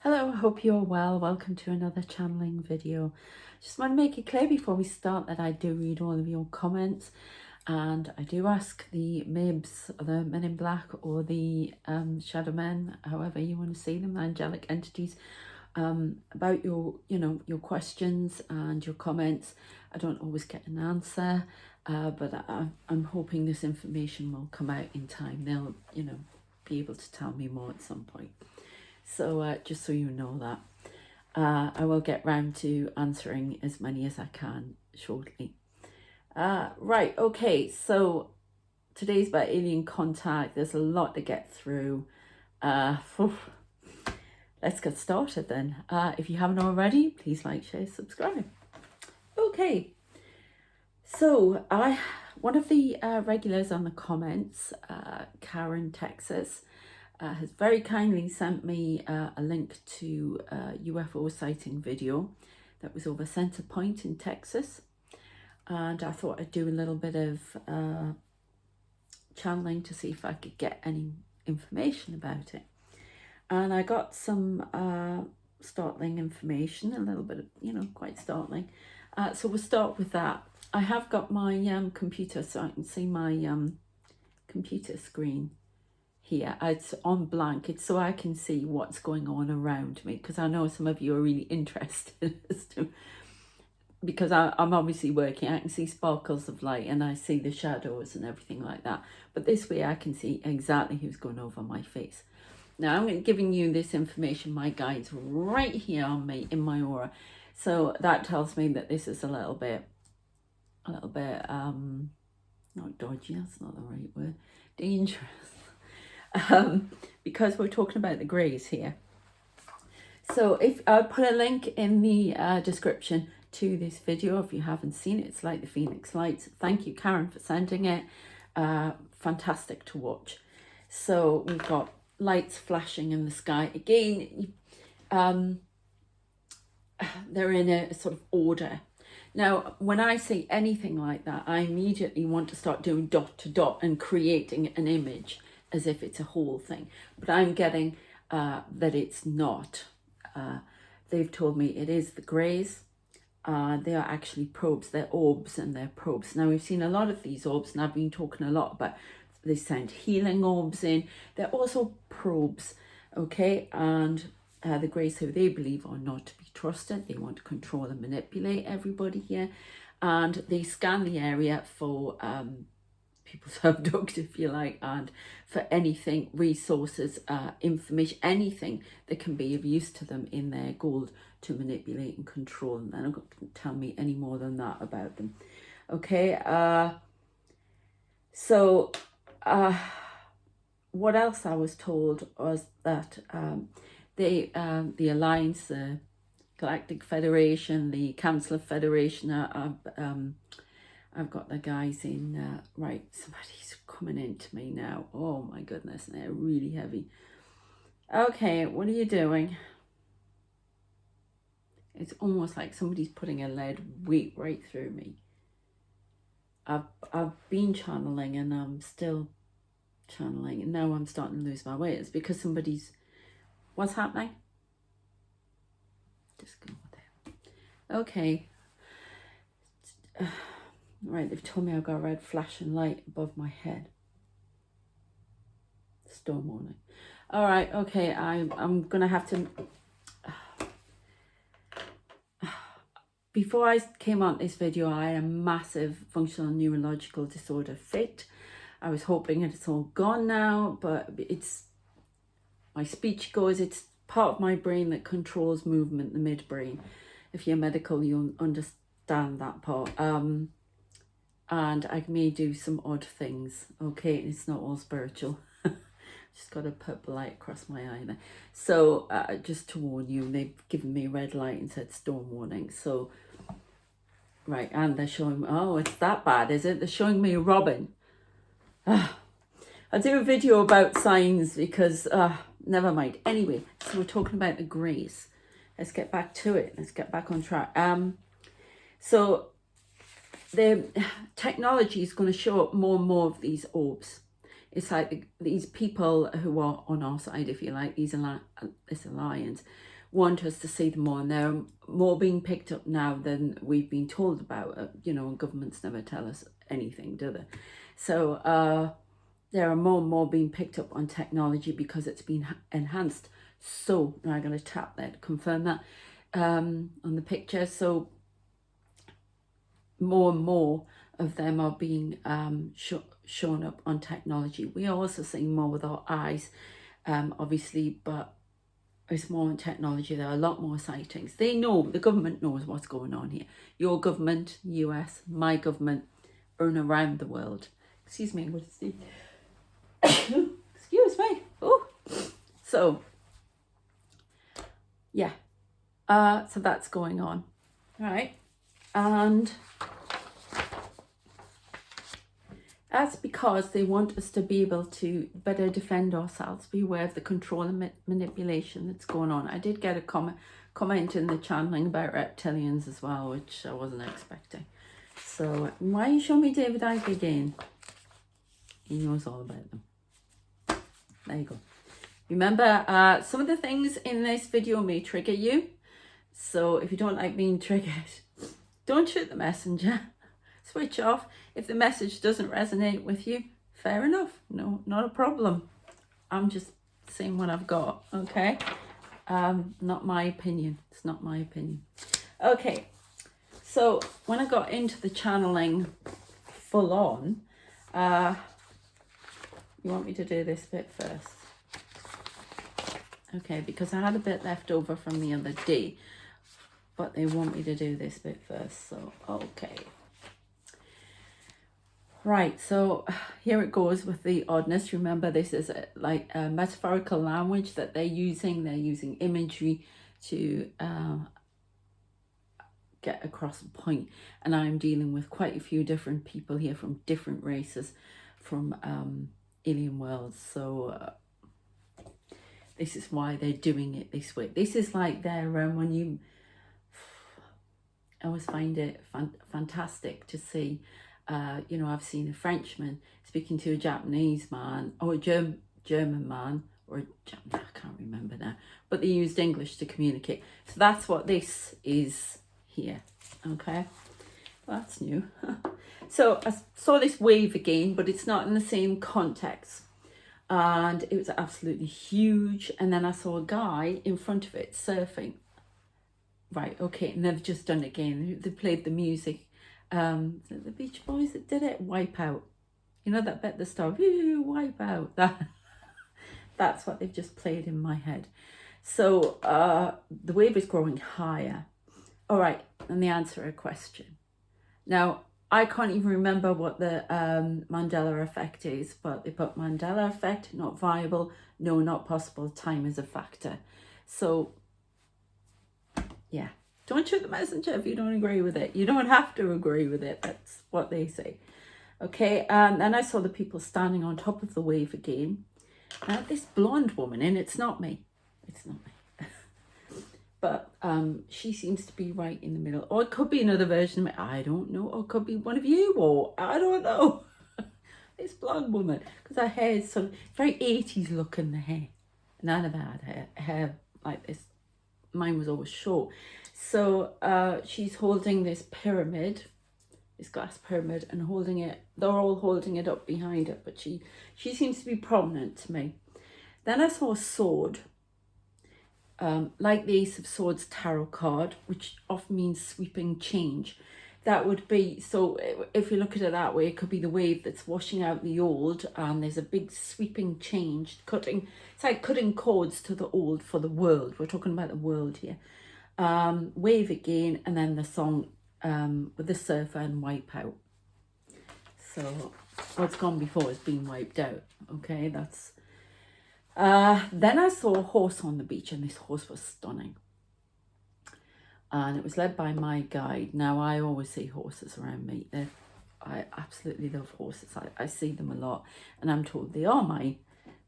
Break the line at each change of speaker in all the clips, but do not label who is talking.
Hello, I hope you're well. Welcome to another channeling video. Just want to make it clear before we start that I do read all of your comments, and I do ask the MIBs, or the men in black, or the shadow men, however you want to see them, angelic entities, about your questions and your comments. I don't always get an answer, but I'm hoping this information will come out in time. They'll be able to tell me more at some point. So just so you know that. I will get round to answering as many as I can shortly. Right, okay, so today's about alien contact. There's a lot to get through. Let's get started then. If you haven't already, please like, share, subscribe. Okay, so one of the regulars on the comments, Karen, Texas, has very kindly sent me a link to a UFO sighting video that was over Center Point in Texas, and I thought I'd do a little bit of channeling to see if I could get any information about it. And I got some startling information, a little bit of, quite startling. So we'll start with that. I have got my computer, so I can see my computer screen here. It's on blank. It's so I can see what's going on around me, because I know some of you are really interested as to, because I'm obviously working, I can see sparkles of light and I see the shadows and everything like that, but this way I can see exactly who's going over my face. Now I'm giving you this information, my guides right here on me in my aura, so that tells me that this is a little bit not dodgy, that's not the right word, dangerous. Because we're talking about the greys here. So if I'll put a link in the description to this video if you haven't seen it. It's like the Phoenix Lights. Thank you, Karen, for sending it. Fantastic to watch. So we've got lights flashing in the sky again. They're in a sort of order. Now, when I see anything like that, I immediately want to start doing dot to dot and creating an image as if it's a whole thing, but I'm getting that it's not. They've told me it is the greys. They are actually probes. They're orbs and they're probes. Now, we've seen a lot of these orbs, and I've been talking a lot about they send healing orbs in. They're also probes, okay? And the greys, who they believe are not to be trusted. They want to control and manipulate everybody here. And they scan the area for people to abduct, if you like, and for anything, resources, information, anything that can be of use to them in their goal to manipulate and control. And they're not going to tell me any more than that about them. Okay, so what else I was told was that the Alliance, the Galactic Federation, the Council of Federation, I've got the guys in, right, somebody's coming into me now. Oh my goodness, they're really heavy. Okay, what are you doing? It's almost like somebody's putting a lead weight right through me. I've been channeling and I'm still channeling, and now I'm starting to lose my way. It's because somebody's, what's happening? Just go there. Okay. Right, they've told me I've got a red flashing light above my head. Storm warning. All right, okay, I'm gonna have to. Before I came on this video, I had a massive functional neurological disorder fit. I was hoping it's all gone now, but it's, my speech goes, it's part of my brain that controls movement, the midbrain. If you're medical, you'll understand that part. And I may do some odd things, okay? It's not all spiritual. Just got a purple light across my eye there. So just to warn you, they've given me a red light and said storm warning. So, right, and they're showing me, oh, it's that bad, is it? They're showing me a robin. I'll do a video about signs because, never mind. Anyway, so we're talking about the greys. Let's get back to it. Let's get back on track. So the technology is going to show up more and more of these orbs It's like these people who are on our side, if you like, this alliance, want us to see them more, and they're more being picked up now than we've been told about. You know, governments never tell us anything, do they? So there are more and more being picked up on technology because it's been enhanced. So now I'm going to tap that, confirm that on the picture. So more and more of them are being shown up on technology. We are also seeing more with our eyes, obviously, but it's more on technology. There are a lot more sightings. They know, the government knows what's going on here. Your government, US, my government, and around the world. Excuse me, what is the... Excuse me. Oh, so yeah, so that's going on, right? And that's because they want us to be able to better defend ourselves, be aware of the control and manipulation that's going on. I did get a comment in the channeling about reptilians as well, which I wasn't expecting. So why you show me David Icke again? He knows all about them. There you go. Remember, some of the things in this video may trigger you. So if you don't like being triggered, don't shoot the messenger. Switch off. If the message doesn't resonate with you, fair enough. No, not a problem. I'm just saying what I've got, okay? Not my opinion. It's not my opinion. Okay, so when I got into the channeling full on, you want me to do this bit first? Okay, because I had a bit left over from the other day, but they want me to do this bit first, so okay. Right, so here it goes with the oddness. Remember, this is like a metaphorical language that they're using. They're using imagery to get across a point. And I'm dealing with quite a few different people here from different races, from alien worlds. So this is why they're doing it this way. This is like their, when you, I always find it fantastic to see. You know, I've seen a Frenchman speaking to a Japanese man, or a German man, or I can't remember now, but they used English to communicate. So that's what this is here, okay? That's new. So I saw this wave again, but it's not in the same context. And it was absolutely huge. And then I saw a guy in front of it surfing. Right, okay, and they've just done it again. They played the music. The Beach Boys that did it, Wipe Out. You know that bit at the start, wipe out. That's what they've just played in my head. So the wave is growing higher. All right, and the answer a question. Now, I can't even remember what the Mandela effect is, but they put Mandela effect, not viable, no, not possible, time is a factor. So, yeah. Don't shoot the messenger if you don't agree with it. You don't have to agree with it. That's what they say. Okay, and then I saw the people standing on top of the wave again. This blonde woman, and it's not me. It's not me. But she seems to be right in the middle. Or it could be another version of me. I don't know. Or it could be one of you. Or I don't know. This blonde woman. Because her hair is sort of very 80s looking, the hair. And I never had hair like this. Mine was always short. So she's holding this pyramid, this glass pyramid, and holding it. They're all holding it up behind her, but she seems to be prominent to me. Then I saw a sword, like the Ace of Swords tarot card, which often means sweeping change. That would be, so if you look at it that way, it could be the wave that's washing out the old, and there's a big sweeping change, it's like cutting cords to the old for the world. We're talking about the world here. Wave again, and then the song with the surfer and Wipe Out. So what's gone before has been wiped out. Okay, that's then I saw a horse on the beach, and this horse was stunning, and it was led by my guide. Now I always see horses around me. I absolutely love horses. I see them a lot, and I'm told they are mine.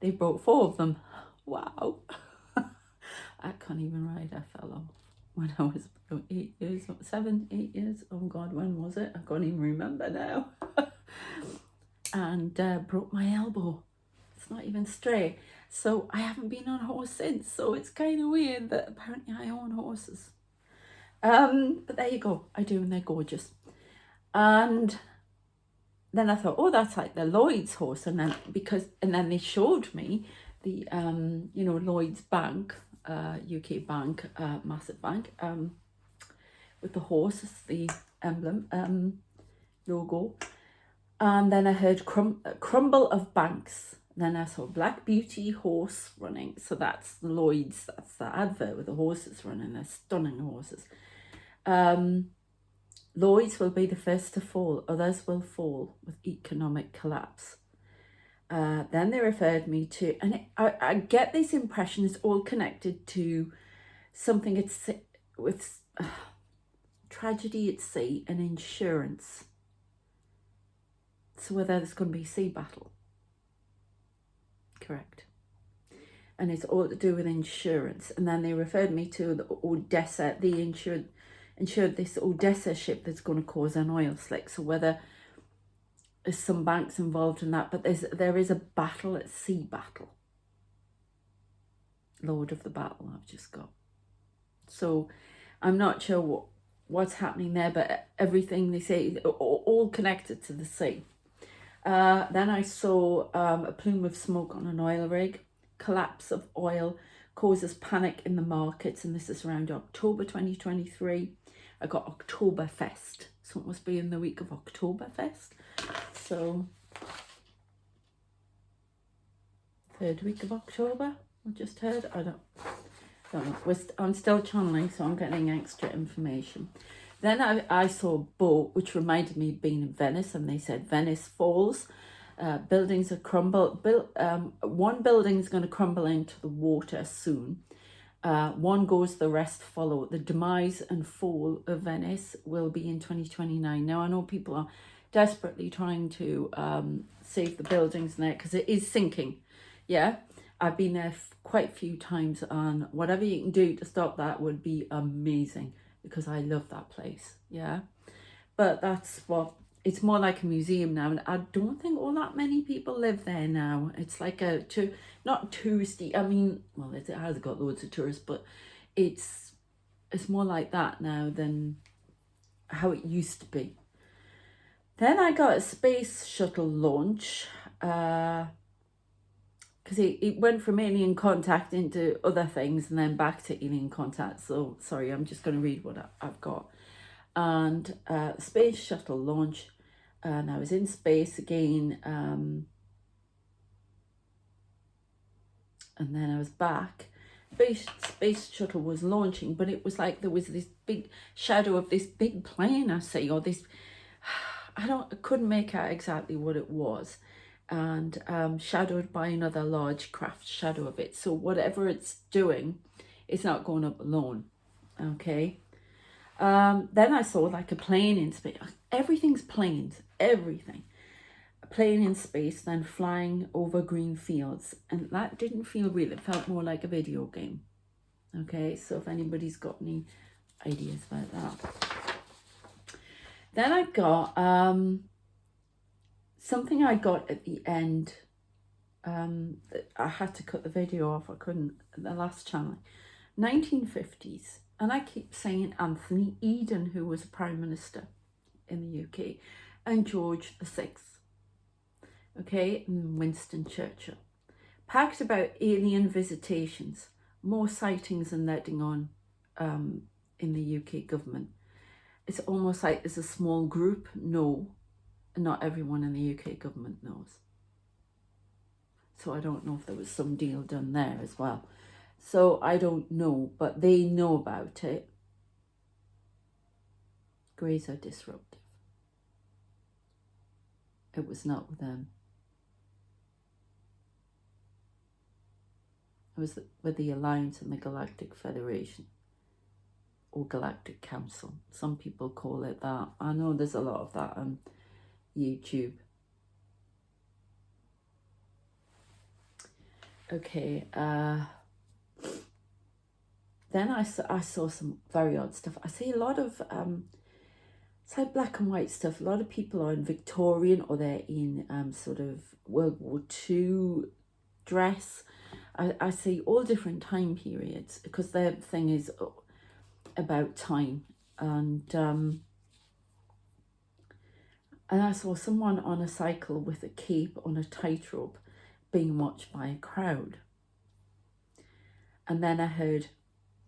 They brought 4 of them. Wow. I can't even ride. I fell off when I was about 8 years, 7, 8 years. Oh God, when was it? I can't even remember now. And broke my elbow. It's not even stray. So I haven't been on a horse since. So it's kind of weird that apparently I own horses. But there you go. I do, and they're gorgeous. And then I thought, oh, that's like the Lloyd's horse. And then they showed me the, Lloyd's Bank, UK bank, massive bank, with the horse as the emblem, logo. And then I heard Crumble of Banks. Then I saw Black Beauty horse running. So that's the Lloyd's, that's the advert with the horses running. They're stunning horses. Lloyd's will be the first to fall. Others will fall with economic collapse. Then they referred me to, and I get this impression it's all connected to something with tragedy at sea and insurance. So whether there's going to be a sea battle. Correct. And it's all to do with insurance. And then they referred me to the Odessa, the insured this Odessa ship that's going to cause an oil slick. So whether there's some banks involved in that, but there is a battle at sea battle. Lord of the Battle I've just got. So I'm not sure what's happening there, but everything they say, all connected to the sea. Then I saw a plume of smoke on an oil rig. Collapse of oil causes panic in the markets, and this is around October 2023. I got Oktoberfest, so it must be in the week of Oktoberfest. So, 3rd week of October, I just heard. I don't know. I'm still channeling, so I'm getting extra information. Then I saw a boat, which reminded me of being in Venice, and they said Venice falls. Buildings are one building's going to crumble into the water soon. One goes, the rest follow. The demise and fall of Venice will be in 2029. Now, I know people are desperately trying to save the buildings in there because it is sinking. Yeah, I've been there quite a few times, and whatever you can do to stop that would be amazing because I love that place. Yeah, but it's more like a museum now, and I don't think all that many people live there now. It's like not touristy. I mean, well, it has got loads of tourists, but it's more like that now than how it used to be. Then I got a space shuttle launch, because it went from alien contact into other things and then back to alien contact. So sorry, I'm just going to read what I've got. And space shuttle launch, and I was in space again, and then I was back. Space shuttle was launching, but it was like there was this big shadow of this big plane, I say, or this, I couldn't make out exactly what it was, and shadowed by another large craft shadow of it. So whatever it's doing, it's not going up alone. Okay. Then I saw like a plane in space. Everything's planes, everything. A plane in space, then flying over green fields. And that didn't feel real. It felt more like a video game. Okay, so if anybody's got any ideas about that. Then I got something I got at the end. I had to cut the video off. I couldn't, the last channel. 1950s. And I keep saying Anthony Eden, who was a Prime Minister in the UK, and George VI, okay, and Winston Churchill. Packed about alien visitations, more sightings than letting on in the UK government. It's almost like there's a small group, no, and not everyone in the UK government knows. So I don't know if there was some deal done there as well. So I don't know, but they know about it. Greys are disruptive. It was not with them. It was with the Alliance and the Galactic Federation, or Galactic Council. Some people call it that. I know there's a lot of that on YouTube. Okay, then I saw some very odd stuff. I see a lot of, it's like black and white stuff. A lot of people are in Victorian, or they're in sort of World War II dress. I see all different time periods because their thing is about time. And I saw someone on a cycle with a cape on a tightrope being watched by a crowd. And then I heard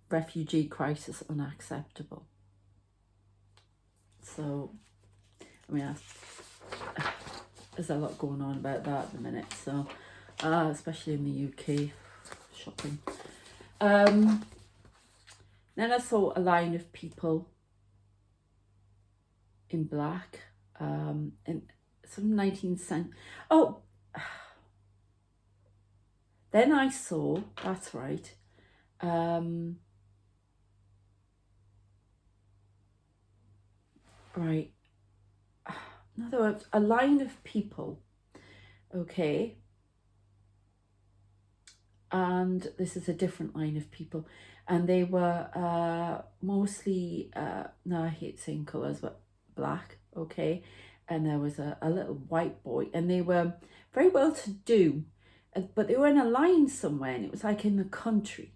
refugee crisis unacceptable. So, I mean, there's a lot going on about that at the minute. So, especially in the UK, shocking. Then I saw a line of people in black, in some 19th century. Oh, then I saw, that's right, right, in other words, a line of people, okay, and this is a different line of people, and they were mostly, no, I hate saying colours, but black, okay, and there was a little white boy, and they were very well to do, but they were in a line somewhere, and it was like in the country.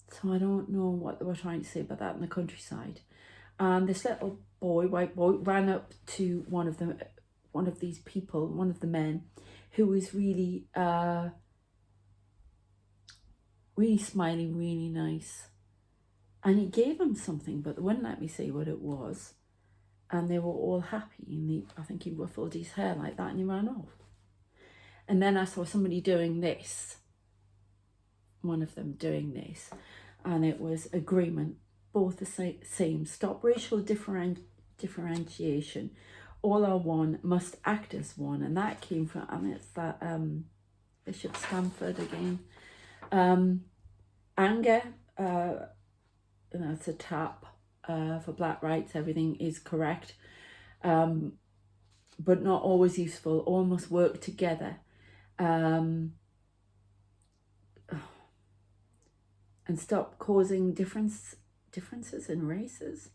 So I don't know what they were trying to say about that in the countryside. And this little boy, white boy, ran up to one of these people, one of the men, who was really, really smiling, really nice. And he gave him something, but they wouldn't let me say what it was. And they were all happy. And I think he ruffled his hair like that and he ran off. And then I saw somebody doing this, one of them doing this, and it was agreement, both the same, stop racial differentiation, all are one, must act as one. And that came from, and it's that Bishop Stamford again. Anger, that's a tap for black rights, everything is correct, but not always useful, all must work together. And stop causing differences in races.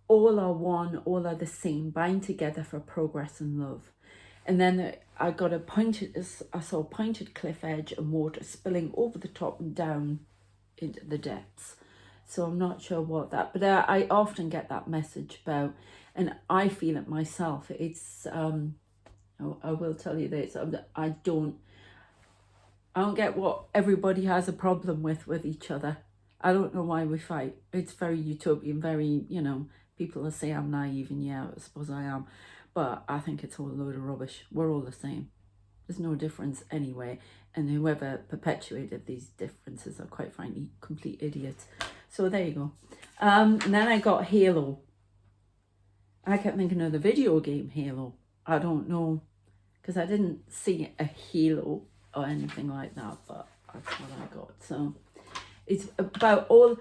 All are one, all are the same, bind together for progress and love. And then I saw a pointed cliff edge and water spilling over the top and down into the depths. So I'm not sure what that, but I often get that message about, and I feel it myself. It's, I will tell you this, I don't get what everybody has a problem with each other. I don't know why we fight. It's very utopian, very, people will say I'm naive, and yeah, I suppose I am. But I think it's all a load of rubbish. We're all the same. There's no difference anyway. And whoever perpetuated these differences are, quite frankly, complete idiots. So there you go. And then I got Halo. I kept thinking of the video game Halo. I don't know, because I didn't see a halo or anything like that, but that's what I got. So it's about all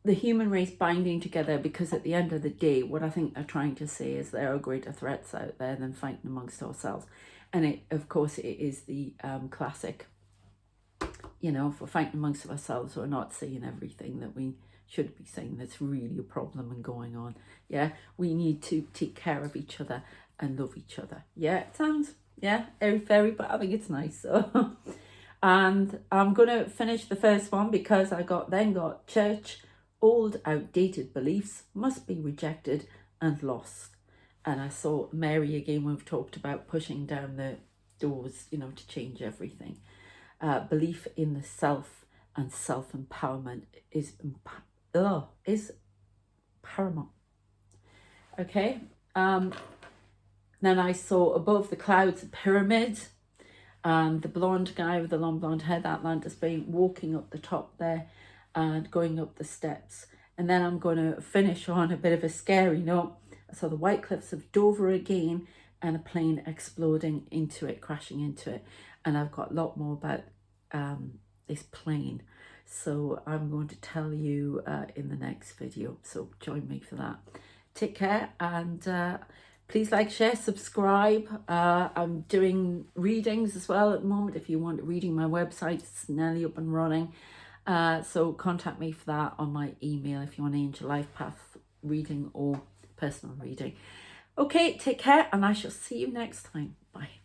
the human race binding together, because at the end of the day, what I think they're trying to say is there are greater threats out there than fighting amongst ourselves. And it, of course, it is the classic, if we're fighting amongst ourselves, we're not seeing everything that we should be saying that's really a problem and going on. Yeah, we need to take care of each other and love each other. Yeah, it sounds, very, but I think it's nice. So, and I'm going to finish the first one because I then got church, old outdated beliefs must be rejected and lost. And I saw Mary again, we've talked about pushing down the doors, to change everything. Belief in the self and self-empowerment is paramount. Okay. Then I saw above the clouds a pyramid, and the blonde guy with the long blonde hair, that Atlantis Bay, walking up the top there and going up the steps. And then I'm going to finish on a bit of a scary note. I saw the White Cliffs of Dover again, and a plane exploding into it, crashing into it. And I've got a lot more about this plane. So I'm going to tell you in the next video. So join me for that. Take care, and please like, share, subscribe. I'm doing readings as well at the moment. If you want reading, my website's nearly up and running. So contact me for that on my email if you want Angel Life Path reading or personal reading. Okay, take care, and I shall see you next time. Bye.